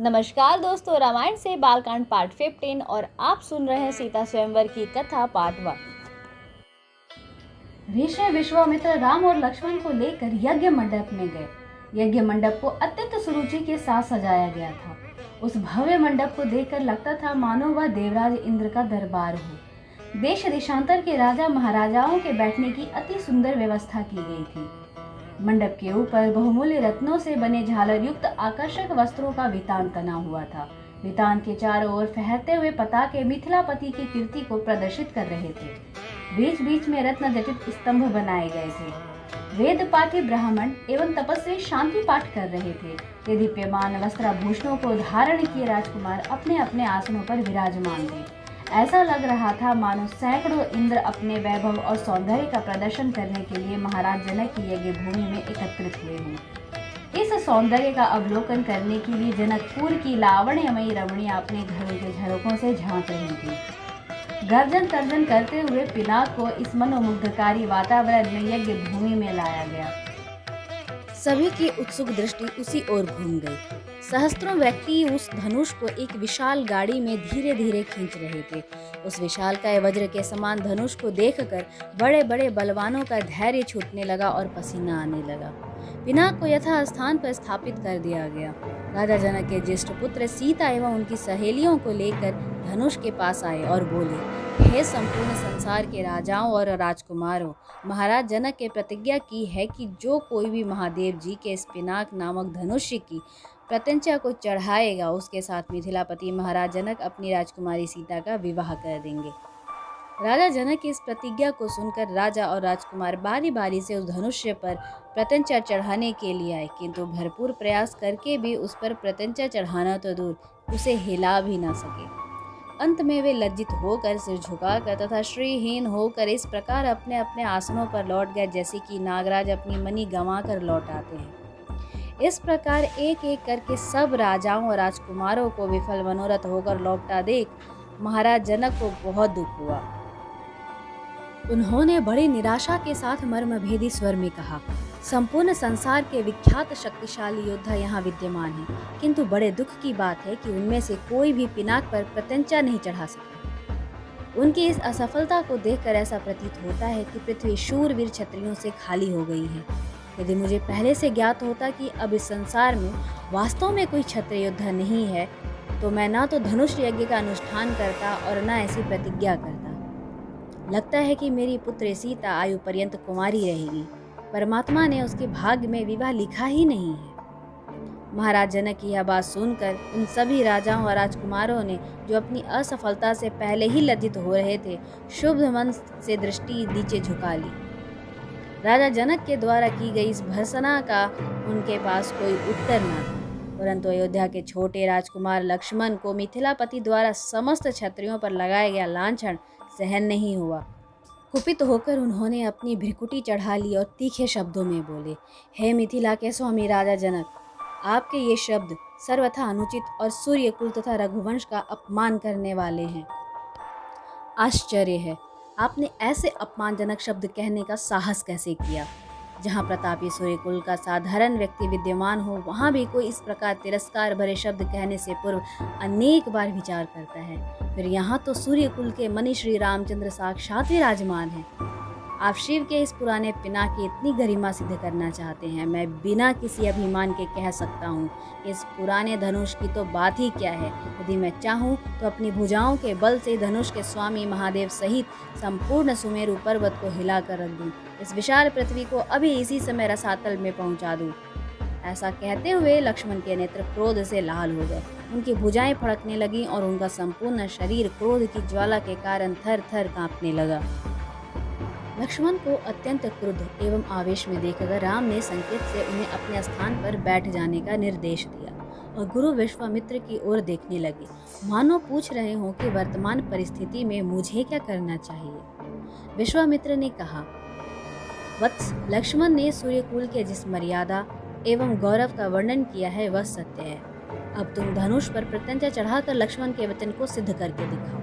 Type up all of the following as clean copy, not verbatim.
नमस्कार दोस्तों, रामायण से बालकांड पार्ट 15 और आप सुन रहे हैं सीता स्वयंवर की कथा पार्ट 1। ऋषि विश्वामित्र राम और लक्ष्मण को लेकर यज्ञ मंडप में गए। यज्ञ मंडप को अत्यंत सुरुचि के साथ सजाया गया था। उस भव्य मंडप को देखकर लगता था मानो वह देवराज इंद्र का दरबार हो। देश देशांतर के राजा महाराजाओं के बैठने की अति सुंदर व्यवस्था की गई थी। मंडप के ऊपर बहुमूल्य रत्नों से बने झालर युक्त आकर्षक वस्त्रों का वितान तना हुआ था। वितान के चारों ओर फहरते हुए पताके मिथिलापति की कीर्ति को प्रदर्शित कर रहे थे। बीच बीच में रत्न जटित स्तंभ बनाए गए थे। वेद पाठी ब्राह्मण एवं तपस्वी शांति पाठ कर रहे थे। ये दीप्यमान वस्त्राभूषणों को धारण किए राजकुमार अपने अपने आसनों पर विराजमान थे। ऐसा लग रहा था मानो सैकड़ों इंद्र अपने वैभव और सौंदर्य का प्रदर्शन करने के लिए महाराज जनक की यज्ञ भूमि में एकत्रित हुए हों। इस सौंदर्य का अवलोकन करने के लिए जनकपुर की लावण्यमयी रमणियां अपने घरों के झरोकों से झांक रही थी। गर्जन तर्जन करते हुए पिनाक को इस मनोमुग्धकारी वातावरण में यज्ञ भूमि में लाया गया। सभी की उत्सुक दृष्टि उसी ओर घूम गई। सहस्त्रों व्यक्ति उस धनुष को एक विशाल गाड़ी में धीरे धीरे खींच रहे थे। उस विशालकाय वज्र के समान धनुष को देखकर बड़े बड़े बलवानों का धैर्य छूटने लगा और पसीना आने लगा। पिनाक को यथा स्थान पर स्थापित कर दिया गया। राजा जनक के ज्येष्ठ पुत्र सीता एवं उनकी सहेलियों को लेकर धनुष के पास आए और बोले, हे संपूर्ण संसार के राजाओं और राजकुमारों, महाराज जनक के प्रतिज्ञा की है कि जो कोई भी महादेव जी के इस पिनाक नामक धनुष्य की प्रत्यंचा को चढ़ाएगा, उसके साथ मिथिलापति महाराज जनक अपनी राजकुमारी सीता का विवाह कर देंगे। राजा जनक की इस प्रतिज्ञा को सुनकर राजा और राजकुमार बारी बारी से उस धनुष्य पर प्रत्यंचा चढ़ाने के लिए आए, किंतु भरपूर प्रयास करके भी उस पर प्रत्यंचा चढ़ाना तो दूर, उसे हिला भी ना सके। अंत में वे लज्जित होकर सिर झुकाकर तथा श्रीहीन होकर इस प्रकार अपने अपने आसनों पर लौट गए जैसे कि नागराज अपनी मणि गंवा कर लौट आते हैं। इस प्रकार एक एक करके सब राजाओं और राजकुमारों को विफल मनोरथ होकर लौटा देख महाराज जनक को बहुत दुख हुआ। उन्होंने बड़ी निराशा के साथ मर्मभेदी स्वर में कहा, संपूर्ण संसार के विख्यात शक्तिशाली योद्धा यहाँ विद्यमान हैं, किंतु बड़े दुख की बात है कि उनमें से कोई भी पिनाक पर प्रत्यंचा नहीं चढ़ा सका। उनकी इस असफलता को देखकर ऐसा प्रतीत होता है कि पृथ्वी शूरवीर क्षत्रियों से खाली हो गई है। यदि मुझे पहले से ज्ञात होता कि अब इस संसार में वास्तव में कोई क्षत्रिय योद्धा नहीं है, तो मैं ना तो धनुष यज्ञ का अनुष्ठान करता और न ऐसी प्रतिज्ञा करता। लगता है कि मेरी पुत्री सीता आयु पर्यंत कुंवारी रहेगी। परमात्मा ने उसके भाग्य में विवाह लिखा ही नहीं है। महाराज जनक की यह बात सुनकर उन सभी राजाओं और राजकुमारों ने, जो अपनी असफलता से पहले ही लज्जित हो रहे थे, शुभ मन से दृष्टि नीचे झुका ली। राजा जनक के द्वारा की गई इस भर्त्सना का उनके पास कोई उत्तर न था, परंतु अयोध्या के छोटे राजकुमार लक्ष्मण को मिथिलापति द्वारा समस्त क्षत्रियों पर लगाया गया लांछन सहन नहीं हुआ। कुपित होकर उन्होंने अपनी भ्रिकुटी चढ़ा ली और तीखे शब्दों में बोले, हे मिथिला के स्वामी राजा जनक, आपके ये शब्द सर्वथा अनुचित और सूर्यकुल तथा रघुवंश का अपमान करने वाले हैं। आश्चर्य है, आपने ऐसे अपमानजनक शब्द कहने का साहस कैसे किया? जहाँ प्रतापी सूर्यकुल का साधारण व्यक्ति विद्यमान हो, वहाँ भी कोई इस प्रकार तिरस्कार भरे शब्द कहने से पूर्व अनेक बार विचार करता है। फिर यहाँ तो सूर्यकुल के मणि श्री रामचंद्र साक्षात विराजमान हैं। आप शिव के इस पुराने पिनाक की इतनी गरिमा सिद्ध करना चाहते हैं। मैं बिना किसी अभिमान के कह सकता हूँ, इस पुराने धनुष की तो बात ही क्या है। यदि मैं चाहूँ तो अपनी भुजाओं के बल से धनुष के स्वामी महादेव सहित संपूर्ण सुमेरु पर्वत को हिला कर रख दूँ। इस विशाल पृथ्वी को अभी इसी समय रसातल में पहुँचा दूँ। ऐसा कहते हुए लक्ष्मण के नेत्र क्रोध से लाल हो गए। उनकी भुजाएं फड़कने लगीं और उनका संपूर्ण शरीर क्रोध की ज्वाला के कारण थर थर कांपने लगा। लक्ष्मण को अत्यंत क्रुद्ध एवं आवेश में देखकर राम ने संकेत से उन्हें अपने स्थान पर बैठ जाने का निर्देश दिया और गुरु विश्वामित्र की ओर देखने लगे, मानो पूछ रहे हों कि वर्तमान परिस्थिति में मुझे क्या करना चाहिए। विश्वामित्र ने कहा, वत्स, लक्ष्मण ने सूर्यकुल के जिस मर्यादा एवं गौरव का वर्णन किया है वह सत्य है। अब तुम धनुष पर प्रत्यंचा चढ़ाकर लक्ष्मण के वचन को सिद्ध करके दिखाओ।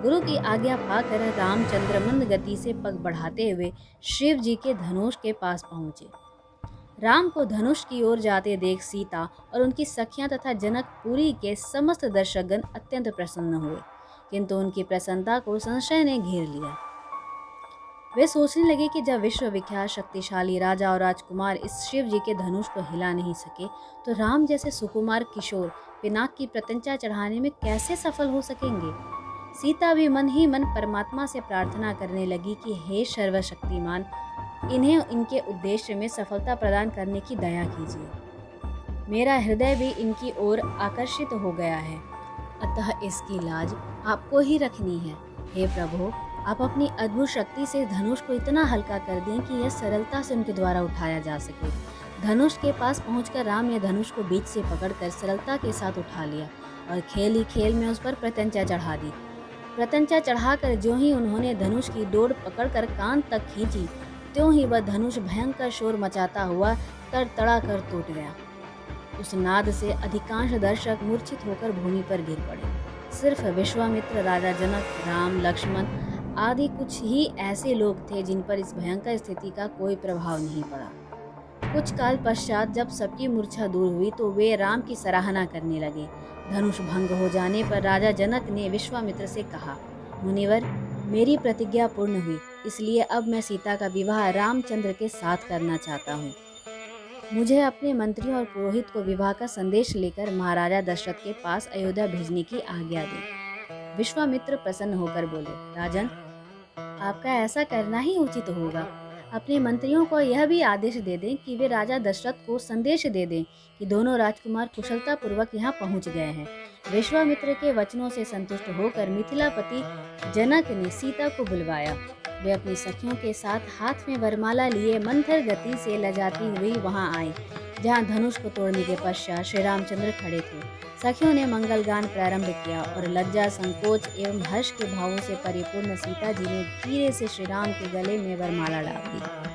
गुरु की आज्ञा पाकर रामचंद्र मंद गति से पग बढ़ाते हुए शिव जी के धनुष के पास पहुंचे। राम को धनुष की ओर जाते देख सीता और उनकी सखियां तथा जनकपुरी के समस्त दर्शकगण अत्यंत प्रसन्न हुए, किंतु उनकी प्रसन्नता को संशय ने घेर लिया। वे सोचने लगे कि जब विश्वविख्यात शक्तिशाली राजा और राजकुमार इस शिव जी के धनुष को हिला नहीं सके, तो राम जैसे सुकुमार किशोर पिनाक की प्रत्यंचा चढ़ाने में कैसे सफल हो सकेंगे। सीता भी मन ही मन परमात्मा से प्रार्थना करने लगी कि हे सर्वशक्तिमान, इन्हें इनके उद्देश्य में सफलता प्रदान करने की दया कीजिए। मेरा हृदय भी इनकी ओर आकर्षित हो गया है, अतः इसकी लाज आपको ही रखनी है। हे प्रभु, आप अपनी अद्भुत शक्ति से धनुष को इतना हल्का कर दें कि यह सरलता से उनके द्वारा उठाया जा सके। धनुष के पास पहुंचकर राम ने धनुष को बीच से पकड़कर सरलता के साथ उठा लिया और खेल ही खेल में उस पर प्रत्यंचा चढ़ा दी। प्रत्यंचा चढ़ाकर ज्यों ही उन्होंने धनुष की डोर पकड़कर कान तक खींची, त्यों ही वह धनुष भयंकर शोर मचाता हुआ तड़तड़ा कर टूट गया। उस नाद से अधिकांश दर्शक मूर्छित होकर भूमि पर गिर पड़े। सिर्फ विश्वामित्र, राजा जनक, राम, लक्ष्मण आदि कुछ ही ऐसे लोग थे जिन पर इस भयंकर स्थिति का कोई प्रभाव नहीं पड़ा। कुछ काल पश्चात जब सबकी मूर्छा दूर हुई तो वे राम की सराहना करने लगे। धनुष भंग हो जाने पर राजा जनक ने विश्वामित्र से कहा, मुनिवर, मेरी प्रतिज्ञा पूर्ण हुई, इसलिए अब मैं सीता का विवाह रामचंद्र के साथ करना चाहता हूँ। मुझे अपने मंत्रियों और पुरोहित को विवाह का संदेश लेकर महाराजा दशरथ के पास अयोध्या भेजने की आज्ञा दें। विश्वामित्र प्रसन्न होकर बोले, राजन, आपका ऐसा करना ही उचित होगा। अपने मंत्रियों को यह भी आदेश दे दें कि वे राजा दशरथ को संदेश दे दें कि दोनों राजकुमार कुशलता पूर्वक यहाँ पहुँच गए हैं। विश्वामित्र के वचनों से संतुष्ट होकर मिथिलापति जनक ने सीता को बुलवाया। वे अपनी सखियों के साथ हाथ में वरमाला लिए मंथर गति से लजाती हुई वहां आई, जहां धनुष को तोड़ने के पश्चात श्री रामचंद्र खड़े थे। सखियों ने मंगल गान प्रारंभ किया और लज्जा, संकोच एवं हर्ष के भावों से परिपूर्ण सीता जी ने धीरे से श्री राम के गले में वरमाला डाल दी।